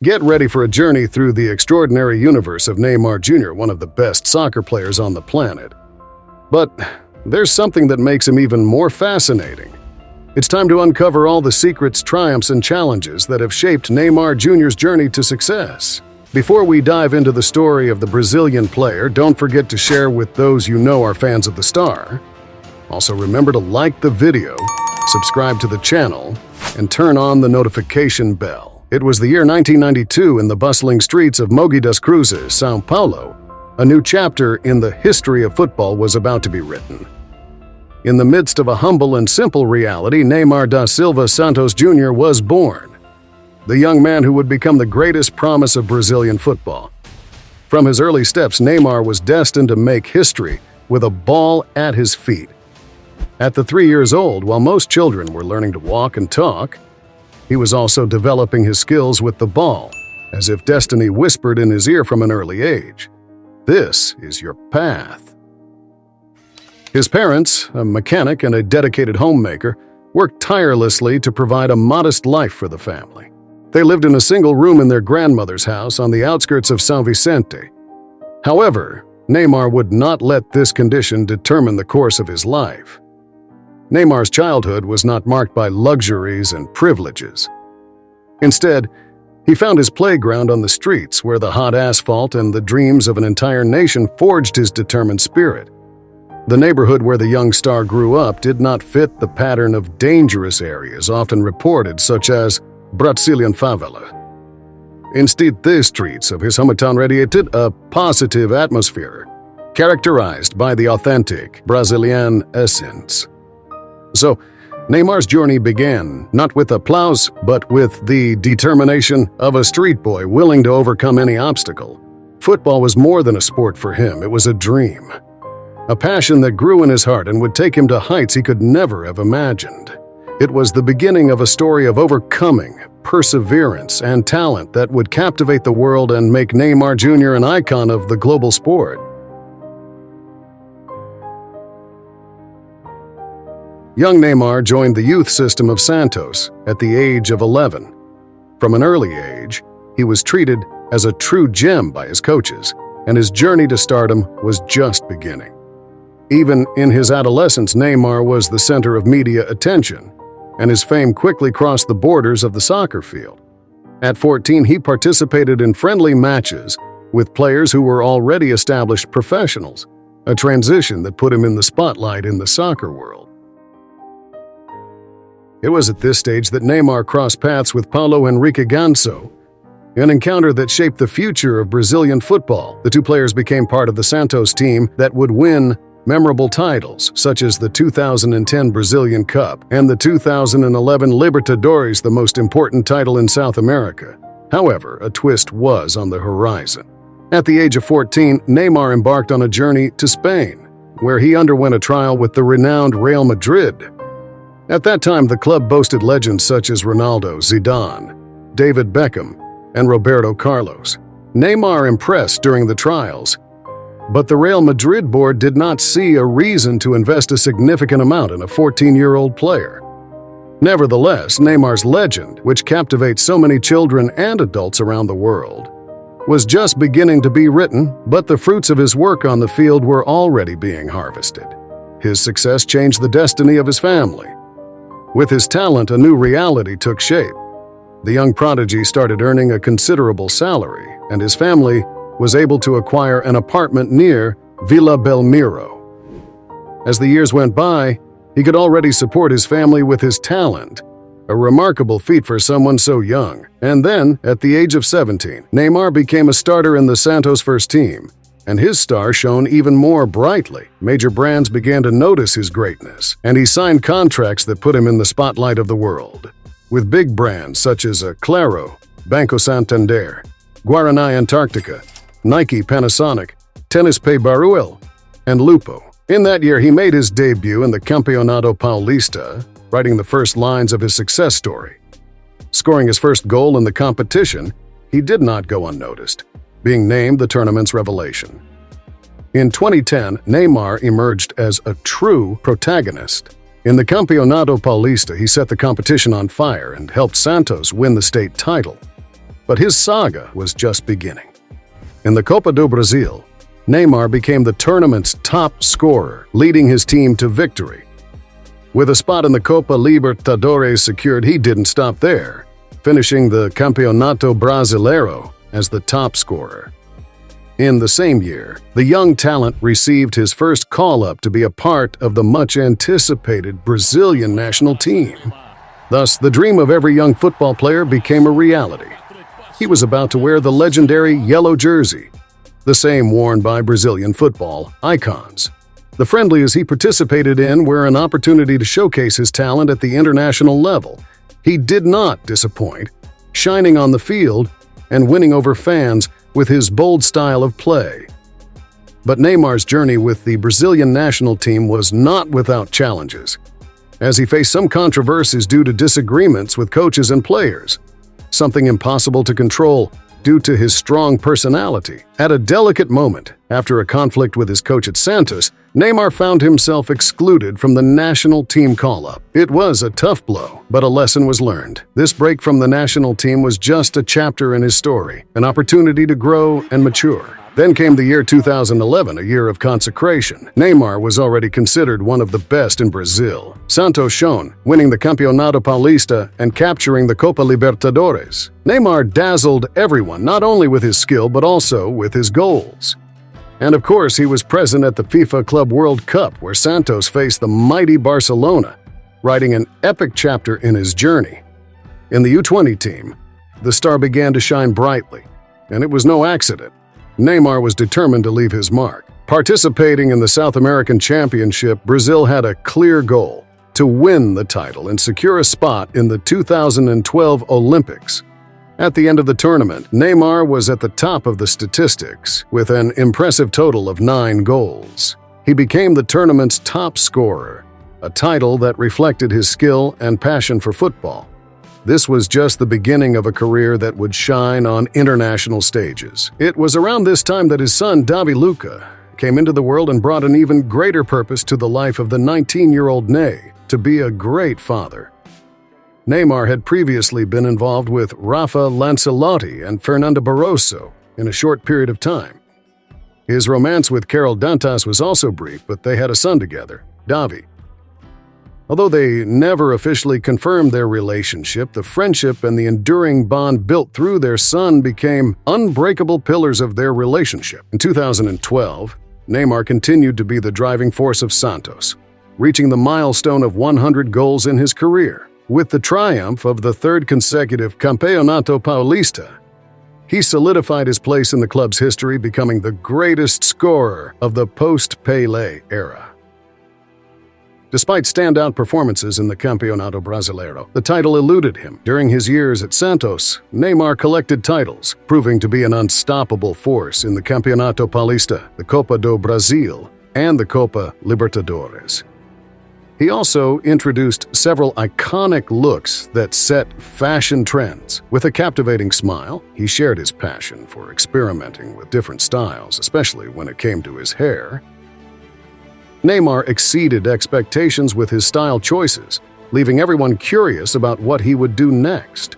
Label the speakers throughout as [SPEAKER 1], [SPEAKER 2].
[SPEAKER 1] Get ready for a journey through the extraordinary universe of Neymar Jr., one of the best soccer players on the planet. But there's something that makes him even more fascinating. It's time to uncover all the secrets, triumphs, and challenges that have shaped Neymar Jr.'s journey to success. Before we dive into the story of the Brazilian player, don't forget to share with those you know are fans of the star. Also, remember to like the video, subscribe to the channel, and turn on the notification bell. It was the year 1992 in the bustling streets of Mogi das Cruzes, São Paulo. A new chapter in the history of football was about to be written. In the midst of a humble and simple reality, Neymar da Silva Santos Jr. was born, the young man who would become the greatest promise of Brazilian football. From his early steps, Neymar was destined to make history with a ball at his feet. At the 3 years old, while most children were learning to walk and talk, he was also developing his skills with the ball, as if destiny whispered in his ear from an early age. This is your path. His parents, a mechanic and a dedicated homemaker, worked tirelessly to provide a modest life for the family. They lived in a single room in their grandmother's house on the outskirts of São Vicente. However, Neymar would not let this condition determine the course of his life. Neymar's childhood was not marked by luxuries and privileges. Instead, he found his playground on the streets where the hot asphalt and the dreams of an entire nation forged his determined spirit. The neighborhood where the young star grew up did not fit the pattern of dangerous areas often reported, such as Brazilian favela. Instead, the streets of his hometown radiated a positive atmosphere, characterized by the authentic Brazilian essence. So, Neymar's journey began not with applause, but with the determination of a street boy willing to overcome any obstacle. Football was more than a sport for him, it was a dream. A passion that grew in his heart and would take him to heights he could never have imagined. It was the beginning of a story of overcoming, perseverance, and talent that would captivate the world and make Neymar Jr. an icon of the global sport. Young Neymar joined the youth system of Santos at the age of 11. From an early age, he was treated as a true gem by his coaches, and his journey to stardom was just beginning. Even in his adolescence, Neymar was the center of media attention, and his fame quickly crossed the borders of the soccer field. At 14, he participated in friendly matches with players who were already established professionals, a transition that put him in the spotlight in the soccer world. It was at this stage that Neymar crossed paths with Paulo Henrique Ganso, an encounter that shaped the future of Brazilian football. The two players became part of the Santos team that would win memorable titles, such as the 2010 Brazilian Cup and the 2011 Libertadores, the most important title in South America. However, a twist was on the horizon. At the age of 14, Neymar embarked on a journey to Spain, where he underwent a trial with the renowned Real Madrid. At that time, the club boasted legends such as Ronaldo, Zidane, David Beckham, and Roberto Carlos. Neymar impressed during the trials, but the Real Madrid board did not see a reason to invest a significant amount in a 14-year-old player. Nevertheless, Neymar's legend, which captivates so many children and adults around the world, was just beginning to be written, but the fruits of his work on the field were already being harvested. His success changed the destiny of his family. With his talent, a new reality took shape. The young prodigy started earning a considerable salary, and his family was able to acquire an apartment near Vila Belmiro. As the years went by, he could already support his family with his talent, a remarkable feat for someone so young. And then, at the age of 17, Neymar became a starter in the Santos first team, and his star shone even more brightly. Major brands began to notice his greatness, and he signed contracts that put him in the spotlight of the world. With big brands such as Claro, Banco Santander, Guarani Antarctica, Nike, Panasonic, Tennis Pay Baruel, and Lupo. In that year, he made his debut in the Campeonato Paulista, writing the first lines of his success story. Scoring his first goal in the competition, he did not go unnoticed, being named the tournament's revelation. In 2010, Neymar emerged as a true protagonist. In the Campeonato Paulista, he set the competition on fire and helped Santos win the state title. But his saga was just beginning. In the Copa do Brasil, Neymar became the tournament's top scorer, leading his team to victory. With a spot in the Copa Libertadores secured, he didn't stop there, finishing the Campeonato Brasileiro as the top scorer. In the same year, the young talent received his first call-up to be a part of the much-anticipated Brazilian national team. Thus, the dream of every young football player became a reality. He was about to wear the legendary yellow jersey, the same worn by Brazilian football icons. The friendlies he participated in were an opportunity to showcase his talent at the international level. He did not disappoint, shining on the field and winning over fans with his bold style of play. But Neymar's journey with the Brazilian national team was not without challenges, as he faced some controversies due to disagreements with coaches and players, something impossible to control due to his strong personality. At a delicate moment, after a conflict with his coach at Santos, Neymar found himself excluded from the national team call-up. It was a tough blow, but a lesson was learned. This break from the national team was just a chapter in his story, an opportunity to grow and mature. Then came the year 2011, a year of consecration. Neymar was already considered one of the best in Brazil. Santos shone, winning the Campeonato Paulista and capturing the Copa Libertadores. Neymar dazzled everyone, not only with his skill but also with his goals. And of course, he was present at the FIFA Club World Cup, where Santos faced the mighty Barcelona, writing an epic chapter in his journey. In the U20 team, the star began to shine brightly, and it was no accident. Neymar was determined to leave his mark. Participating in the South American Championship, Brazil had a clear goal: to win the title and secure a spot in the 2012 Olympics. At the end of the tournament, Neymar was at the top of the statistics, with an impressive total of 9 goals. He became the tournament's top scorer, a title that reflected his skill and passion for football. This was just the beginning of a career that would shine on international stages. It was around this time that his son, Davi Luca, came into the world and brought an even greater purpose to the life of the 19-year-old Ney: to be a great father. Neymar had previously been involved with Rafa Lancelotti and Fernando Barroso in a short period of time. His romance with Carol Dantas was also brief, but they had a son together, Davi. Although they never officially confirmed their relationship, the friendship and the enduring bond built through their son became unbreakable pillars of their relationship. In 2012, Neymar continued to be the driving force of Santos, reaching the milestone of 100 goals in his career. With the triumph of the third consecutive Campeonato Paulista, he solidified his place in the club's history, becoming the greatest scorer of the post-Pelé era. Despite standout performances in the Campeonato Brasileiro, the title eluded him. During his years at Santos, Neymar collected titles, proving to be an unstoppable force in the Campeonato Paulista, the Copa do Brasil, and the Copa Libertadores. He also introduced several iconic looks that set fashion trends. With a captivating smile, he shared his passion for experimenting with different styles, especially when it came to his hair. Neymar exceeded expectations with his style choices, leaving everyone curious about what he would do next.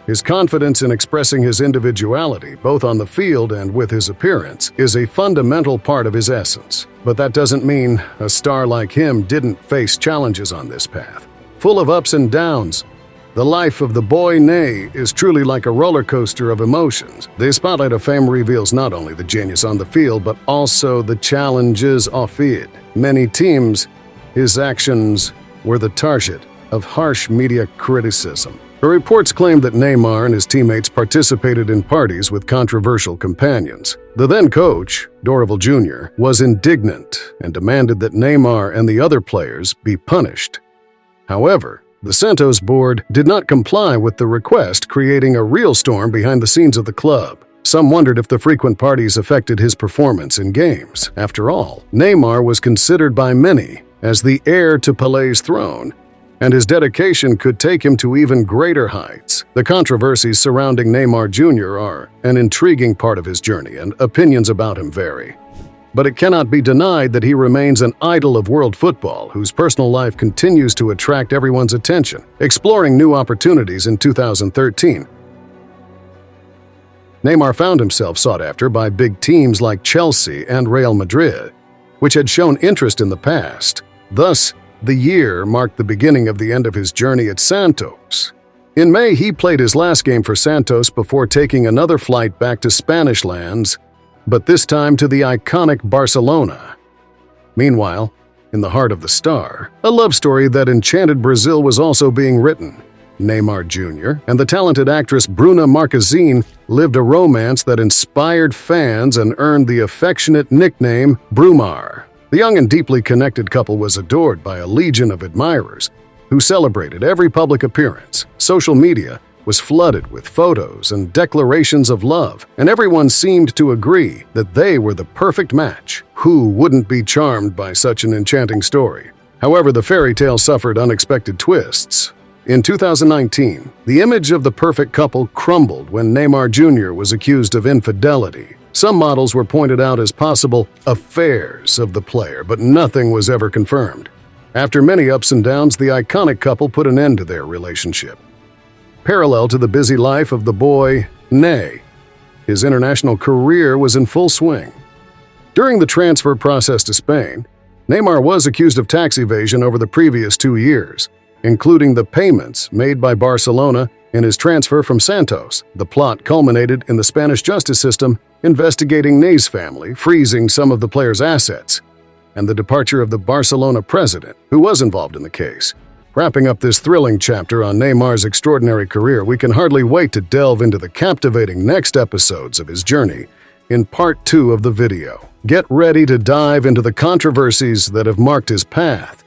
[SPEAKER 1] His confidence in expressing his individuality, both on the field and with his appearance, is a fundamental part of his essence. But that doesn't mean a star like him didn't face challenges on this path. Full of ups and downs, the life of the boy Ney is truly like a roller coaster of emotions. The spotlight of fame reveals not only the genius on the field, but also the challenges off it. Many times, his actions were the target of harsh media criticism. The reports claimed that Neymar and his teammates participated in parties with controversial companions. The then coach, Dorival Jr., was indignant and demanded that Neymar and the other players be punished. However, the Santos board did not comply with the request, creating a real storm behind the scenes of the club. Some wondered if the frequent parties affected his performance in games. After all, Neymar was considered by many as the heir to Pelé's throne, and his dedication could take him to even greater heights. The controversies surrounding Neymar Jr. are an intriguing part of his journey, and opinions about him vary. But it cannot be denied that he remains an idol of world football, whose personal life continues to attract everyone's attention. Exploring new opportunities in 2013, Neymar found himself sought after by big teams like Chelsea and Real Madrid, which had shown interest in the past. Thus, the year marked the beginning of the end of his journey at Santos. In May, he played his last game for Santos before taking another flight back to Spanish lands, but this time to the iconic Barcelona. Meanwhile, in the heart of the star, a love story that enchanted Brazil was also being written. Neymar Jr. and the talented actress Bruna Marquezine lived a romance that inspired fans and earned the affectionate nickname Brumar. The young and deeply connected couple was adored by a legion of admirers who celebrated every public appearance. Social media was flooded with photos and declarations of love, and everyone seemed to agree that they were the perfect match. Who wouldn't be charmed by such an enchanting story? However, the fairy tale suffered unexpected twists. In 2019, the image of the perfect couple crumbled when Neymar Jr. was accused of infidelity. Some models were pointed out as possible affairs of the player, but nothing was ever confirmed. After many ups and downs, the iconic couple put an end to their relationship. Parallel to the busy life of the boy, Ney, his international career was in full swing. During the transfer process to Spain, Neymar was accused of tax evasion over the previous 2 years, including the payments made by Barcelona in his transfer from Santos. The plot culminated in the Spanish justice system investigating Ney's family, freezing some of the player's assets, and the departure of the Barcelona president, who was involved in the case. Wrapping up this thrilling chapter on Neymar's extraordinary career, we can hardly wait to delve into the captivating next episodes of his journey in part 2 of the video. Get ready to dive into the controversies that have marked his path,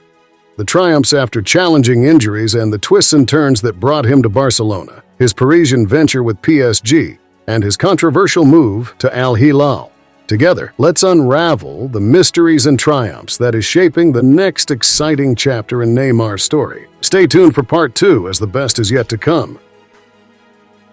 [SPEAKER 1] the triumphs after challenging injuries, and the twists and turns that brought him to Barcelona, his Parisian venture with PSG, and his controversial move to Al Hilal. Together, let's unravel the mysteries and triumphs that is shaping the next exciting chapter in Neymar's story. Stay tuned for part 2, as the best is yet to come.